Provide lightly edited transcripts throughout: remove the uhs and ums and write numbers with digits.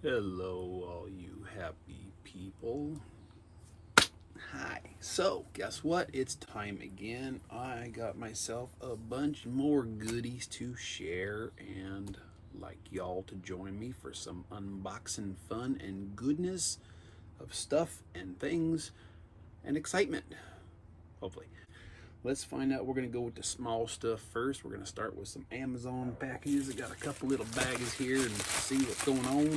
Hello, all you happy people. Hi. So, guess what? It's time again. I got myself a bunch more goodies to share and like y'all to join me for some unboxing fun and goodness of stuff and things and excitement. Hopefully. Let's find out. We're going to go with the small stuff first. We're going to start with some Amazon packages. I got a couple little baggies here and see what's going on.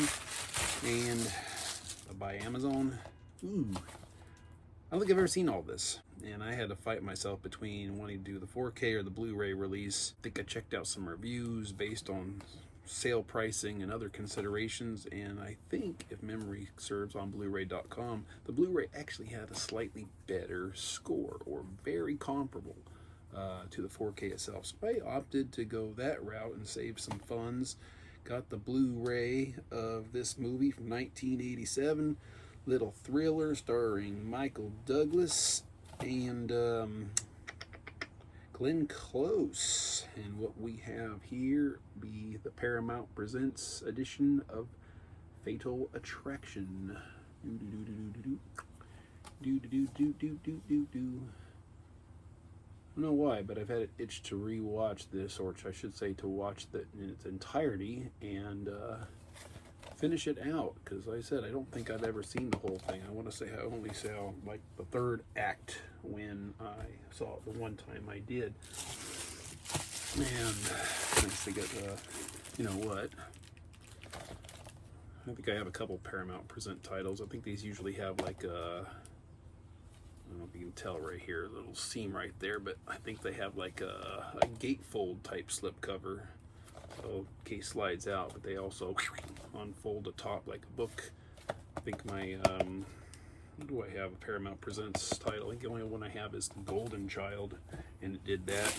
And by Amazon, ooh, I don't think I've ever seen all this. And I had to fight myself between wanting to do the 4K or the Blu-ray release. I think I checked out some reviews based on sale pricing and other considerations, and I think, if memory serves, on Blu-ray.com, the Blu-ray actually had a slightly better score, or very comparable to the 4K itself. So I opted to go that route and save some funds. Got the Blu-ray of this movie from 1987, little thriller starring Michael Douglas and Glenn Close. And what we have here be the Paramount Presents edition of Fatal Attraction. I don't know why, but I've had it itched to rewatch this, or I should say to watch it in its entirety and finish it out, because like I said, I don't think I've ever seen the whole thing. I want to say I only saw like the third act when I saw it the one time I did. And nice to get, you know what? I think I have a couple Paramount Present titles. I think these usually have like a, I don't know if you can tell right here, a little seam right there, but I think they have like a gatefold type slipcover. So case slides out, but they also unfold the top like a book. I think my, what do I have? A Paramount Presents title. I think the only one I have is The Golden Child, and it did that.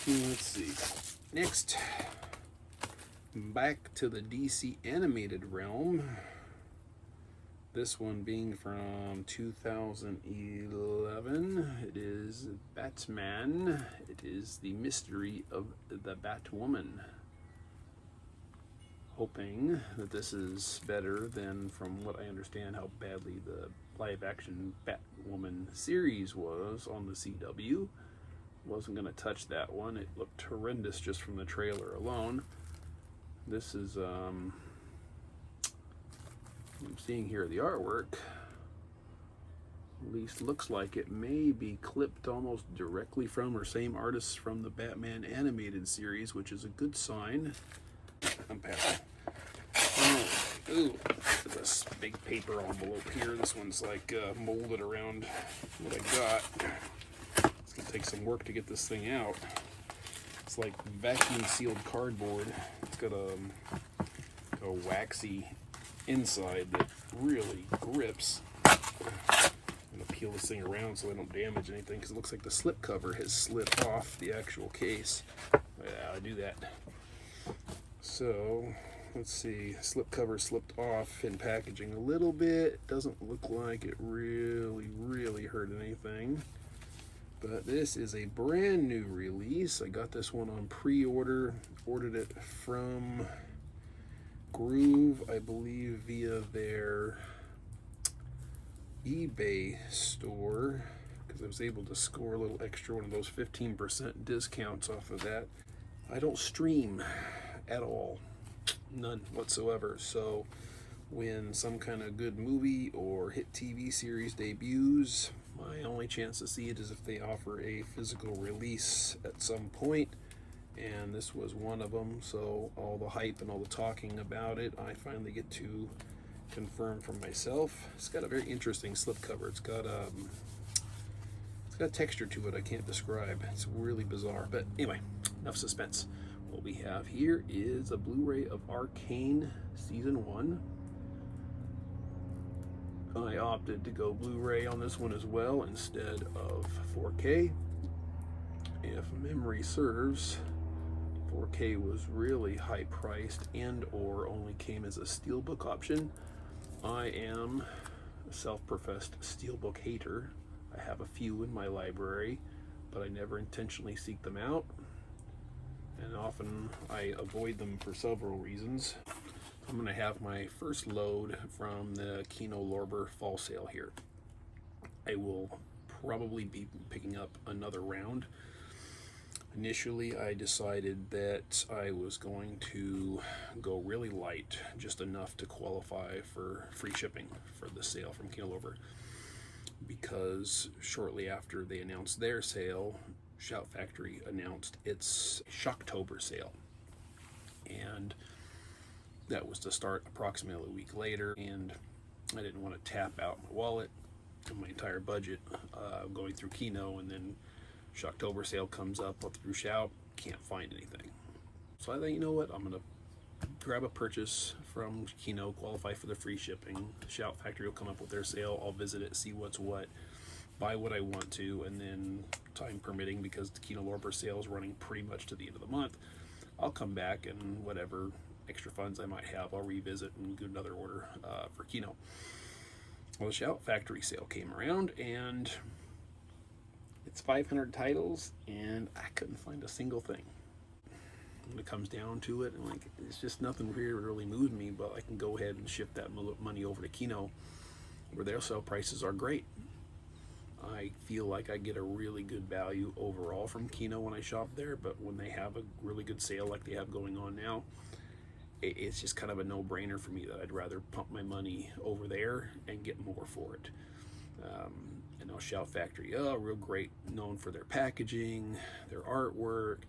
Let's see. Next, back to the DC animated realm. This one being from 2011. It is Batman. It is The Mystery of the Batwoman. Hoping that this is better than, from what I understand, how badly the live-action Batwoman series was on the CW. Wasn't going to touch that one. It looked horrendous just from the trailer alone. This is, I'm seeing here the artwork, at least looks like it may be clipped almost directly from, or same artists from, the Batman animated series, which is a good sign. I'm passing. Oh, ooh, this big paper envelope here. This one's like molded around what I got. It's gonna take some work to get this thing out. It's like vacuum sealed cardboard. It's got a waxy inside that really grips. I'm gonna peel this thing around so I don't damage anything, because it looks like the slip cover has slid off the actual case. Yeah, I do that. So let's see, slip cover slipped off in packaging a little bit. Doesn't look like it really hurt anything. But this is a brand new release. I got this one on pre-order. Ordered it from Groove, I believe, via their eBay store, because I was able to score a little extra, one of those 15% discounts off of that. I don't stream at all, none whatsoever. So when some kind of good movie or hit TV series debuts, my only chance to see it is if they offer a physical release at some point, and this was one of them. So all the hype and all the talking about it, I finally get to confirm for myself. It's got a very interesting slipcover. It's got texture to it I can't describe. It's really bizarre. But anyway, enough suspense. What we have here is a Blu-ray of Arcane Season 1. I opted to go Blu-ray on this one as well instead of 4K. If memory serves, 4K was really high priced and or only came as a steelbook option. I am a self-professed steelbook hater. I have a few in my library, but I never intentionally seek them out. and often I avoid them for several reasons. I'm going to have my first load from the Kino Lorber fall sale here. I will probably be picking up another round. Initially, I decided that I was going to go really light, just enough to qualify for free shipping for the sale from Kino Lorber, because shortly after they announced their sale, Shout Factory announced its Shocktober sale, and that was to start approximately a week later, and I didn't want to tap out my wallet and my entire budget going through Kino, and then Shocktober sale comes up through Shout, can't find anything. So I thought, you know what, I'm going to grab a purchase from Kino, qualify for the free shipping. Shout Factory will come up with their sale, I'll visit it, see what's what, buy what I want to, and then time permitting, because the Kino Lorber sale is running pretty much to the end of the month, I'll come back and whatever extra funds I might have, I'll revisit and get another order for Kino. Well, the Shout Factory sale came around, and it's 500 titles, and I couldn't find a single thing. When it comes down to it, and like, it's just nothing here that really moves me, but I can go ahead and shift that money over to Kino, where their sale prices are great. I feel like I get a really good value overall from Kino when I shop there, but when they have a really good sale like they have going on now, it's just kind of a no-brainer for me that I'd rather pump my money over there and get more for it. And now Shout Factory, real great, known for their packaging, their artwork,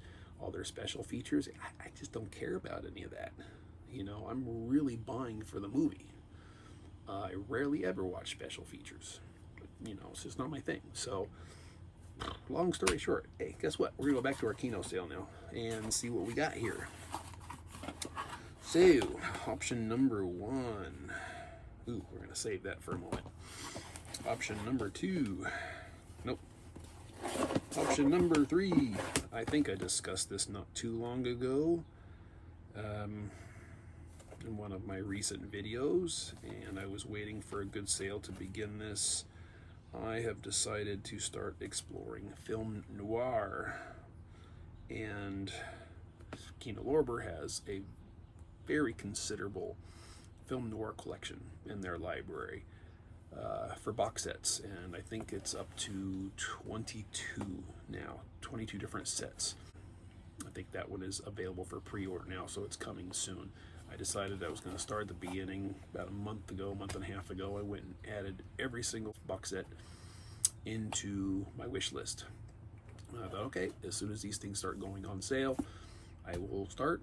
all their special features. I just don't care about any of that. You know, I'm really buying for the movie. I rarely ever watch special features. You know, it's just not my thing. So, long story short, hey, guess what? We're gonna go back to our Kino sale now and see what we got here. So, option number 1. Ooh, we're gonna save that for a moment. Option number 2. Nope. Option number 3. I think I discussed this not too long ago in one of my recent videos, and I was waiting for a good sale to begin this. I have decided to start exploring film noir, and Kino Lorber has a very considerable film noir collection in their library for box sets, and I think it's up to 22 now, 22 different sets. I think that one is available for pre-order now, so it's coming soon. I decided I was going to start at the beginning. About a month and a half ago, I went and added every single box set into my wish list. And I thought, okay, as soon as these things start going on sale, I will start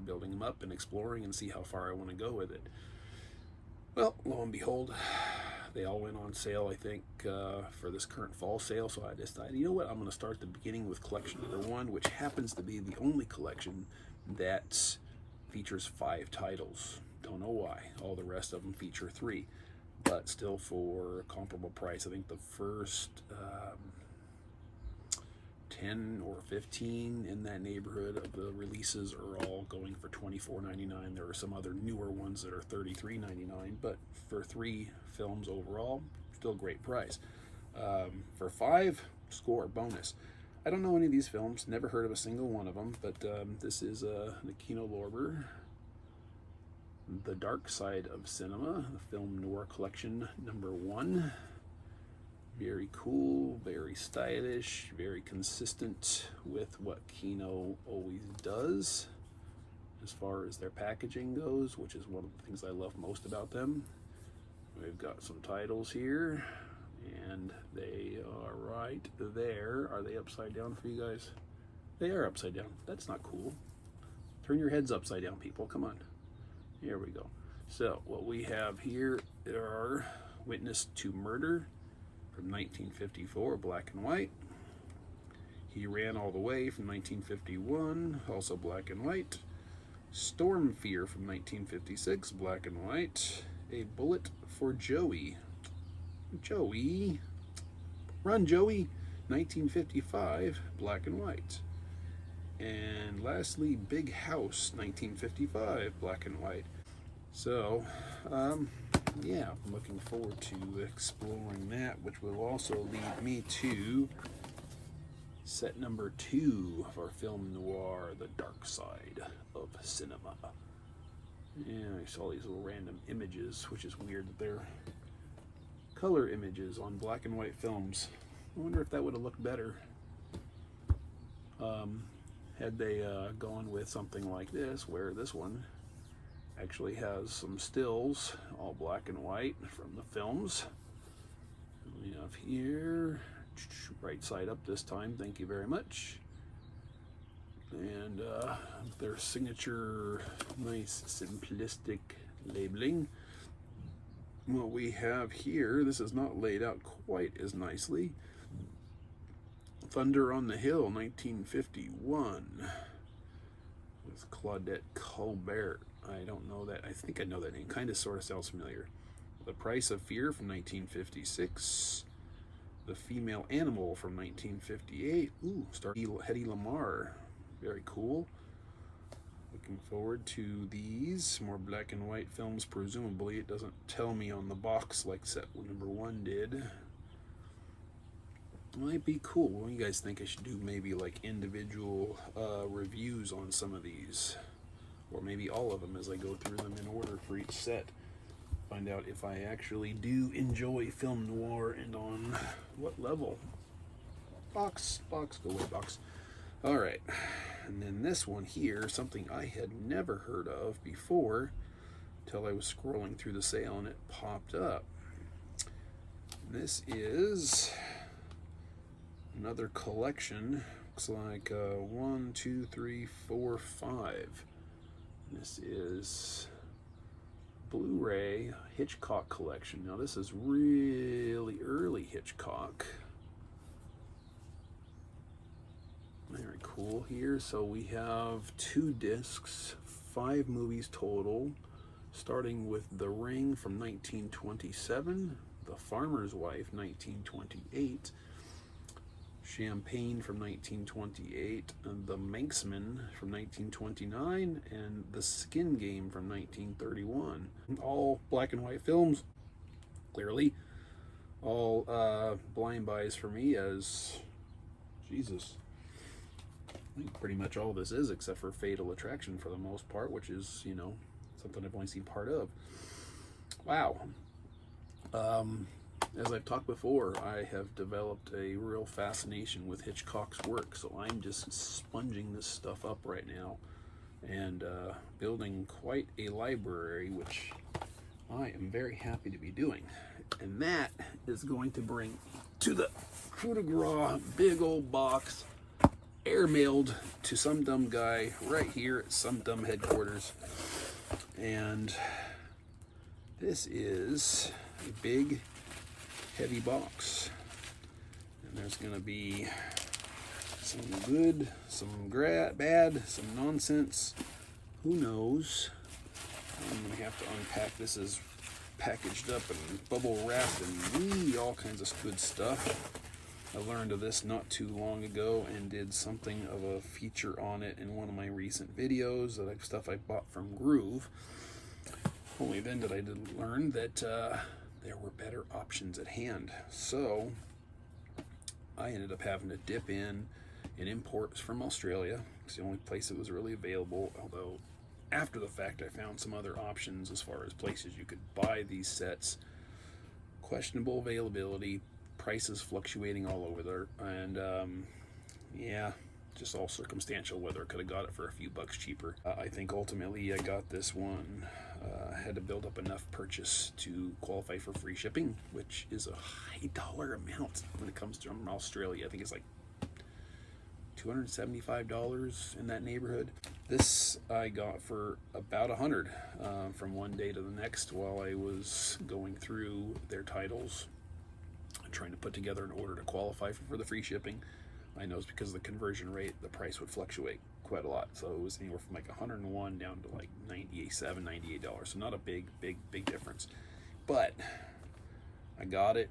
building them up and exploring and see how far I want to go with it. Well, lo and behold, they all went on sale, I think, for this current fall sale. So I decided, you know what, I'm going to start at the beginning with collection number 1, which happens to be the only collection that features 5 titles. Don't know why. All the rest of them feature 3, but still for a comparable price. I think the first 10 or 15 in that neighborhood of the releases are all going for $24.99. There are some other newer ones that are $33.99, but for 3 films overall, still great price. For 5, score bonus. I don't know any of these films, never heard of a single one of them, but this is the Kino Lorber, The Dark Side of Cinema, the Film Noir Collection number 1. Very cool, very stylish, very consistent with what Kino always does as far as their packaging goes, which is one of the things I love most about them. We've got some titles here, and they are right there. Are they upside down for you guys? They are upside down. That's not cool. Turn your heads upside down, people. Come on. Here we go. So what we have here are Witness to Murder from 1954, black and white. He Ran All the Way from 1951, also black and white. Storm Fear from 1956, black and white. A Bullet for Joey. Joey. Run, Joey. 1955, black and white. And lastly, Big House, 1955, black and white. So, yeah, I'm looking forward to exploring that, which will also lead me to Set number 2 of our film noir, The Dark Side of Cinema. And I saw these little random images, which is weird that they're color images on black and white films. I wonder if that would have looked better had they gone with something like this, where this one actually has some stills, all black and white from the films. We have here, right side up this time, thank you very much. And their signature, nice simplistic labeling. What we have here, this is not laid out quite as nicely. Thunder on the Hill, 1951, with Claudette Colbert. I don't know that. I think I know that name. Kind of, sort of sounds familiar. The Price of Fear from 1956. The Female Animal from 1958. Ooh, star Hedy Lamarr. Very cool. Looking forward to these more black and white films. Presumably, it doesn't tell me on the box like set number 1 did. Might be cool. What do you guys think I should do? Maybe like individual reviews on some of these, or maybe all of them as I go through them in order for each set. Find out if I actually do enjoy film noir and on what level. Box, go away, box. All right, and then this one here, something I had never heard of before until I was scrolling through the sale and it popped up. This is another collection. Looks like 1, 2, 3, 4, 5. This is Blu-ray Hitchcock collection. Now this is really early Hitchcock. Very cool here. So we have 2 discs, 5 movies total, starting with The Ring from 1927, The Farmer's Wife 1928, Champagne from 1928, and The Manxman from 1929, and The Skin Game from 1931. All black and white films, clearly. All blind buys for me, as Jesus. I think pretty much all this is, except for Fatal Attraction for the most part, which is, you know, something I've only seen part of. Wow. As I've talked before, I have developed a real fascination with Hitchcock's work, so I'm just sponging this stuff up right now and building quite a library, which I am very happy to be doing. And that is going to bring to the coup de grace, big old box, airmailed to some dumb guy right here at Some Dumb headquarters. And this is a big, heavy box, and there's gonna be some good, some bad, some nonsense, who knows. I'm gonna have to unpack. This is packaged up and bubble wrapped and all kinds of good stuff. I learned of this not too long ago and did something of a feature on it in one of my recent videos, stuff I bought from Groove. Only then did I learn that there were better options at hand. So I ended up having to dip in imports from Australia. It's the only place that was really available, although after the fact I found some other options as far as places you could buy these sets. Questionable availability, prices fluctuating all over there, and yeah, just all circumstantial whether I could have got it for a few bucks cheaper. I think ultimately I got this one. I had to build up enough purchase to qualify for free shipping, which is a high dollar amount when it comes from Australia. I think it's like $275 in that neighborhood. This I got for about $100 from one day to the next while I was going through their titles, trying to put together an order to qualify for the free shipping. I know it's because of the conversion rate, the price would fluctuate quite a lot. So it was anywhere from like 101 down to like $98. So not a big difference. But I got it.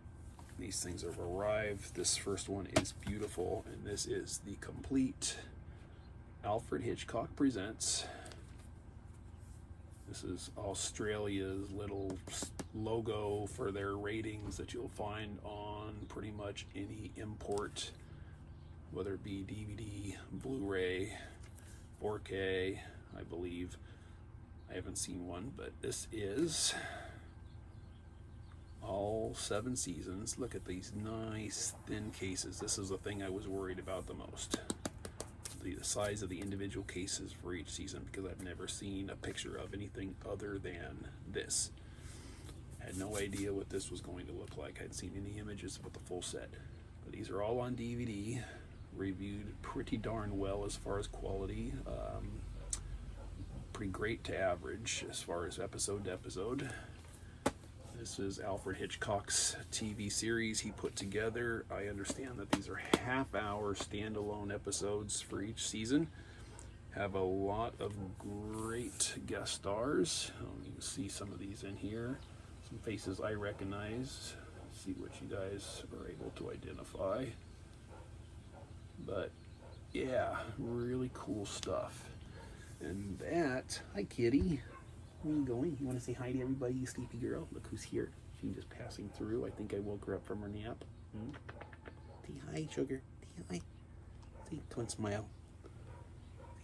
These things have arrived. This first one is beautiful, and this is the complete Alfred Hitchcock Presents. This is Australia's little logo for their ratings that you'll find on pretty much any import whether it be DVD, Blu-ray, 4K, I believe. I haven't seen one, but this is all 7 seasons. Look at these nice thin cases. This is the thing I was worried about the most. The size of the individual cases for each season, because I've never seen a picture of anything other than this. I had no idea what this was going to look like. I'd seen any images with the full set. But these are all on DVD, reviewed pretty darn well as far as quality. Pretty great to average as far as episode to episode. This is Alfred Hitchcock's TV series he put together. I understand that these are half-hour standalone episodes for each season. Have a lot of great guest stars. You can see some of these in here. Some faces I recognize. See what you guys are able to identify. But yeah, really cool stuff. And that, hi kitty. Where are you going? You want to say hi to everybody, you sleepy girl? Look who's here. She's just passing through. I think I woke her up from her nap. Say hi, sugar. Say hi. Say, come on, smile.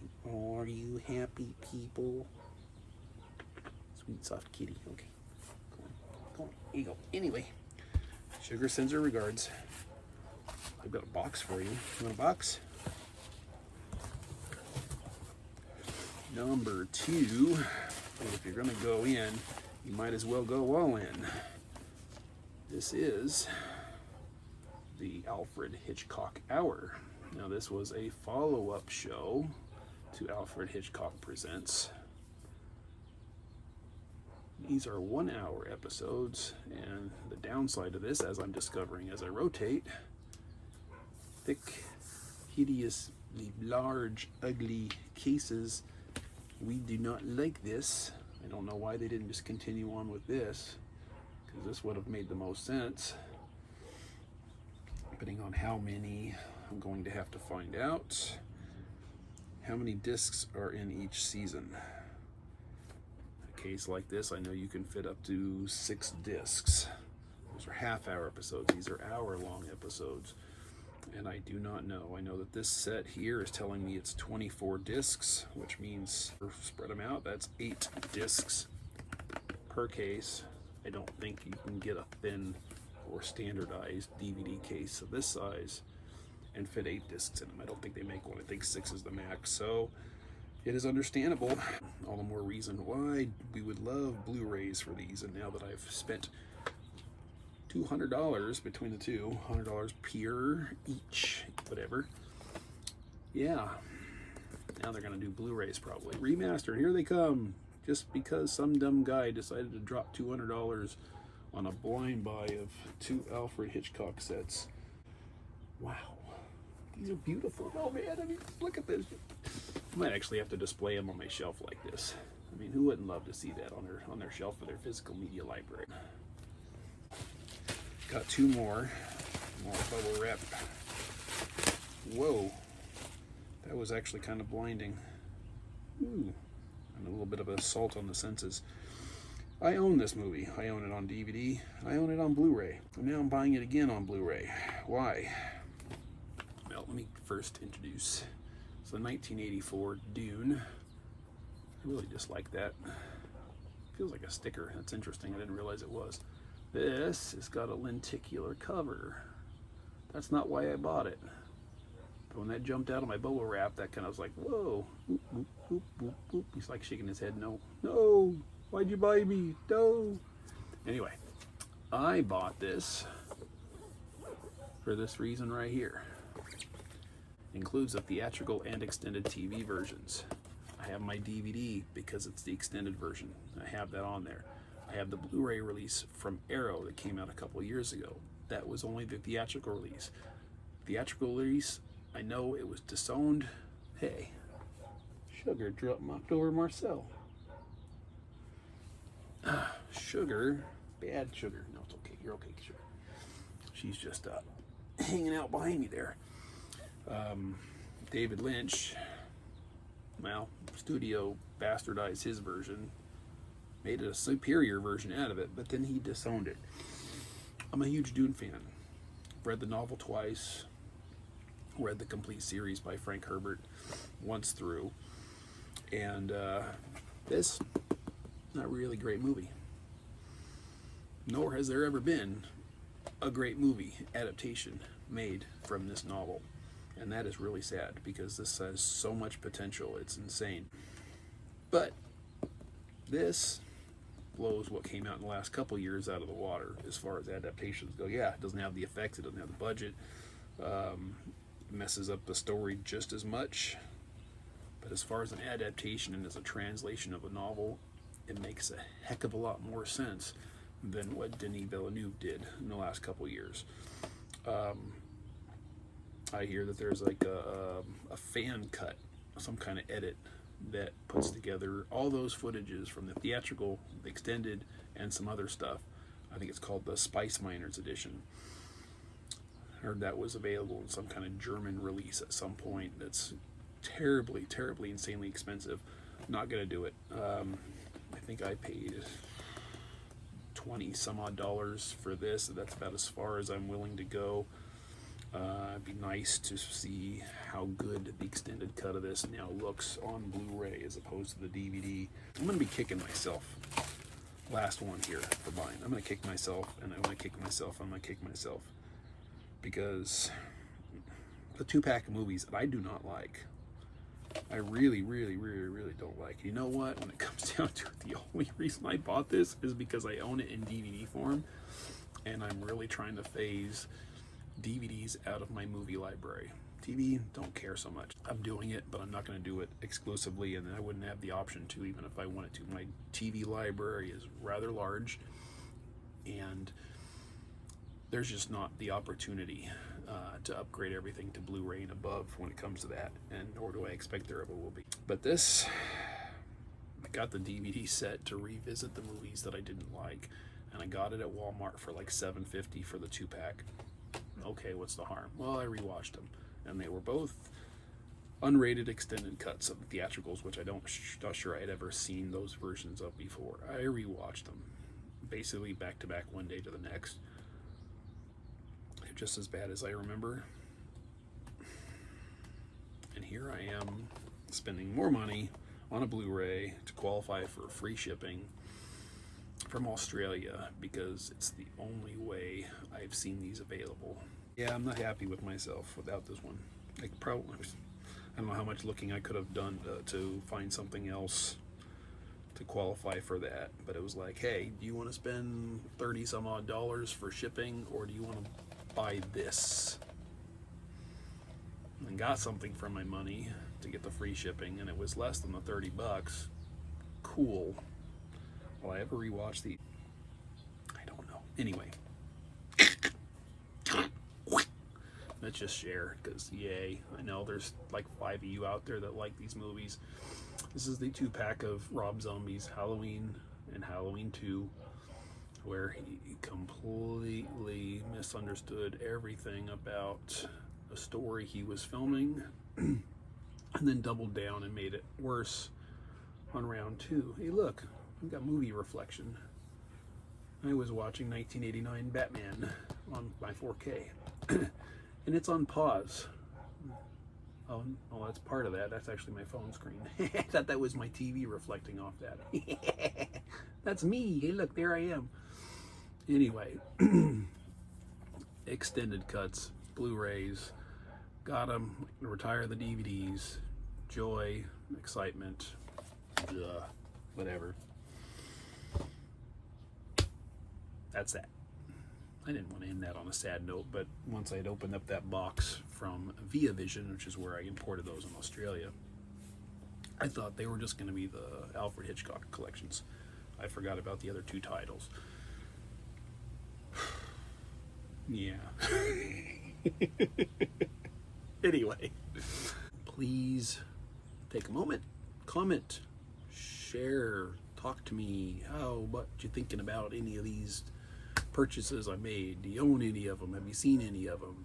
Say, oh, are you happy, people? Sweet, soft kitty. Okay. Go on. Go on. Here you go. Anyway, Sugar sends her regards. I've got a box for you. You want a box? Number 2. And if you're going to go in, you might as well go all in. This is the Alfred Hitchcock Hour. Now, this was a follow-up show to Alfred Hitchcock Presents. These are 1-hour episodes, and the downside of this, as I'm discovering as I rotate, thick, hideous, large, ugly cases. We do not like this. I don't know why they didn't just continue on with this, because this would have made the most sense. Depending on how many, I'm going to have to find out. How many discs are in each season? A case like this, I know you can fit up to 6 discs. Those are half-hour episodes. These are hour-long episodes. And I do not know. I know that this set here is telling me it's 24 discs, which means spread them out. That's 8 discs per case. I don't think you can get a thin or standardized DVD case of this size and fit 8 discs in them. I don't think they make one. I think 6 is the max. So it is understandable. All the more reason why we would love Blu-rays for these. And now that I've spent $200 between the two, $100 per each, whatever. Yeah, now they're gonna do Blu-rays probably. Remastered, here they come. Just because some dumb guy decided to drop $200 on a blind buy of 2 Alfred Hitchcock sets. Wow, these are beautiful. Oh man, I mean, look at this. I might actually have to display them on my shelf like this. I mean, who wouldn't love to see that on their shelf for their physical media library? Got 2 more bubble wrap. Whoa, that was actually kind of blinding. Ooh, and a little bit of assault on the senses. I own this movie. I own it on DVD. I own it on Blu-ray. And now I'm buying it again on Blu-ray. Why? Well, let me first introduce. It's the 1984 Dune. I really dislike that. Feels like a sticker. That's interesting. I didn't realize it was. This has got a lenticular cover. That's not why I bought it. But when that jumped out of my bubble wrap, that kind of was like, whoa. Boop, boop, boop, boop, boop. He's like shaking his head, no. No, why'd you buy me? No. Anyway, I bought this for this reason right here. Includes the theatrical and extended TV versions. I have my DVD because it's the extended version. I have that on there. I have the Blu-ray release from Arrow that came out a couple of years ago. That was only the theatrical release. Theatrical release, I know it was disowned. Hey, Sugar knocked over Marcel. Sugar, bad Sugar. No, it's okay. You're okay, Sugar. She's just hanging out behind me there. David Lynch, well, studio bastardized his version. Made a superior version out of it, but then he disowned it. I'm a huge Dune fan. Read the novel twice. Read the complete series by Frank Herbert once through, and this, not a really great movie. Nor has there ever been a great movie adaptation made from this novel. And that is really sad, because this has so much potential. It's insane. But this blows what came out in the last couple years out of the water as far as adaptations go. Yeah, it doesn't have the effects, it doesn't have the budget, messes up the story just as much. But as far as an adaptation and as a translation of a novel, it makes a heck of a lot more sense than what Denis Villeneuve did in the last couple years. I hear that there's like a fan cut, some kind of edit that puts together all those footages from the theatrical, the extended, and some other stuff. I think it's called the Spice Miners edition. I heard that was available in some kind of German release at some point. That's terribly, terribly, insanely expensive. Not gonna do it. I think I paid 20 some odd dollars for this. That's about as far as I'm willing to go. It'd be nice to see how good the extended cut of this now looks on Blu-ray as opposed to the DVD. I'm going to be kicking myself. Last one here for buying. I'm going to kick myself, and I'm going to kick myself, I'm going to kick myself. Because the 2-pack of movies that I do not like, I really, really, really, really don't like. You know what? When it comes down to it, the only reason I bought this is because I own it in DVD form, and I'm really trying to phase DVDs out of my movie library. TV, don't care so much. I'm doing it, but I'm not going to do it exclusively, and I wouldn't have the option to even if I wanted to. My TV library is rather large, and there's just not the opportunity to upgrade everything to Blu-ray and above when it comes to that, and nor do I expect there ever will be. But this, I got the DVD set to revisit the movies that I didn't like, and I got it at Walmart for like $7.50 for the 2-pack. Okay, what's the harm? Well, I rewatched them, and they were both unrated extended cuts of the theatricals, which not sure I had ever seen those versions of before. I rewatched them, basically back to back, one day to the next. They're just as bad as I remember. And here I am spending more money on a Blu-ray to qualify for free shipping from Australia, because it's the only way I've seen these available. Yeah, I'm not happy with myself without this one. I don't know how much looking I could have done to find something else to qualify for that, but it was like, hey, do you want to spend 30 some odd dollars for shipping, or do you want to buy this? And got something for my money to get the free shipping, and it was less than the 30 bucks. Cool. Will I ever rewatch the... I don't know. Anyway. Let's just share, because yay. I know there's like 5 of you out there that like these movies. This is the 2-pack of Rob Zombie's Halloween and Halloween 2, where he completely misunderstood everything about a story he was filming, and then doubled down and made it worse on round 2. Hey look, we've got movie reflection. I was watching 1989 Batman on my 4K, and it's on pause. Oh, that's part of that. That's actually my phone screen. I thought that was my TV reflecting off that. That's me. Hey, look, there I am. Anyway, extended cuts, Blu-rays, got them. Retire the DVDs. Joy, excitement, whatever. That's that. I didn't want to end that on a sad note, but once I'd opened up that box from Via Vision, which is where I imported those in Australia, I thought they were just going to be the Alfred Hitchcock collections. I forgot about the other 2 titles. Yeah. Anyway, please take a moment, comment, share, talk to me. What you thinking about any of these purchases I made? Do you own any of them? Have you seen any of them?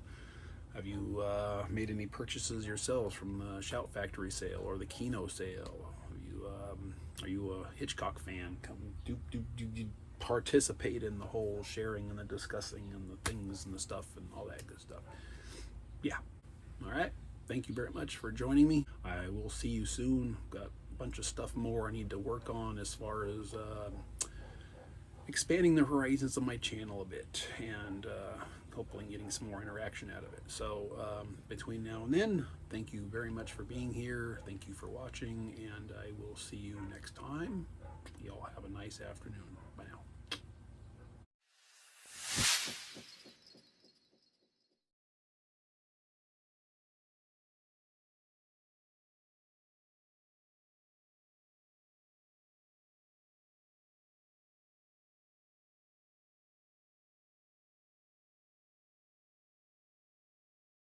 Have you made any purchases yourselves from the Shout Factory sale or the Kino sale? Are you a Hitchcock fan? Come do participate in the whole sharing and the discussing and the things and the stuff and all that good stuff. Yeah. All right. Thank you very much for joining me. I will see you soon. Got a bunch of stuff more I need to work on as far as expanding the horizons of my channel a bit, and hopefully getting some more interaction out of it. So between now and then, thank you very much for being here. Thank you for watching, and I will see you next time. Y'all have a nice afternoon.